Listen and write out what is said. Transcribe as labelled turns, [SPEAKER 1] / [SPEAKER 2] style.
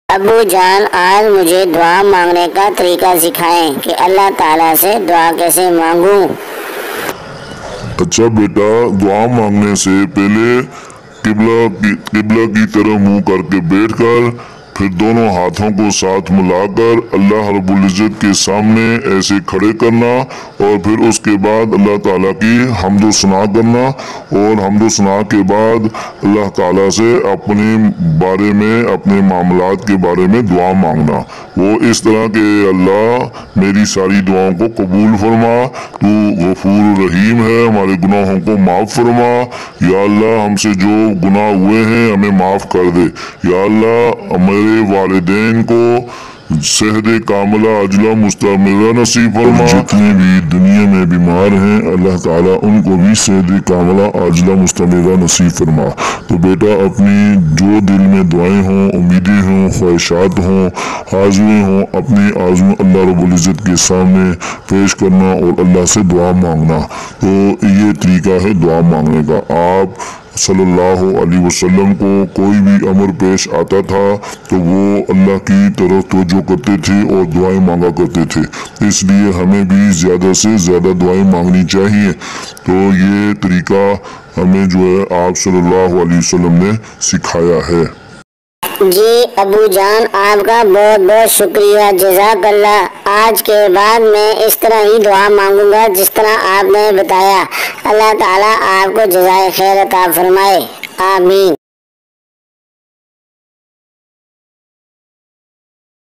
[SPEAKER 1] ابو جان آج مجھے دعا مانگنے کا طریقہ سکھائیں کہ اللہ تعالیٰ سے دعا کیسے مانگوں۔
[SPEAKER 2] اچھا بیٹا، دعا مانگنے سے پہلے قبلہ کی طرف منہ کر کے بیٹھ کر پھر دونوں ہاتھوں کو ساتھ ملا کر اللہ رب العزت کے سامنے ایسے کھڑے کرنا اور پھر اس کے بعد اللہ تعالیٰ کی حمد و ثنا کرنا اور حمد و ثنا کے بعد اللہ تعالیٰ سے اپنے بارے میں اپنے معاملات کے بارے میں دعا مانگنا۔ وہ اس طرح کہ اللہ میری ساری دعاؤں کو قبول فرما، تو غفور رحیم ہے، ہمارے گناہوں کو معاف فرما، یا اللہ ہم سے جو گناہ ہوئے ہیں ہمیں معاف کر دے، یا اللہ میرے والدین کو صحت کاملہ عاجلہ مستمرہ نصیب فرما، جتنے بھی دنیا میں بیمار ہیں اللہ تعالیٰ ان کو بھی صحت کاملہ عاجلہ مستمرہ نصیب فرما۔ تو بیٹا اپنی جو دل میں دعائیں ہوں، امیدیں ہوں، خواہشات ہوں، آرزویں ہوں، اپنی آرزو اللہ رب العزت کے سامنے پیش کرنا اور اللہ سے دعا مانگنا۔ تو یہ طریقہ ہے دعا مانگنے کا۔ آپ صلی اللہ علیہ وسلم کو کوئی بھی امر پیش آتا تھا تو وہ اللہ کی طرف توجہ کرتے تھے اور دعائیں مانگا کرتے تھے، اس لیے ہمیں بھی زیادہ سے زیادہ دعائیں مانگنی چاہیے۔ تو یہ طریقہ ہمیں جو ہے آپ صلی اللہ علیہ وسلم نے سکھایا ہے۔
[SPEAKER 1] جی ابو جان، آپ کا بہت بہت شکریہ، جزاک اللہ۔ آج کے بعد میں اس طرح ہی دعا مانگوں گا جس طرح آپ نے بتایا۔ اللہ تعالیٰ آپ کو جزائے خیر عطا فرمائے، آمین۔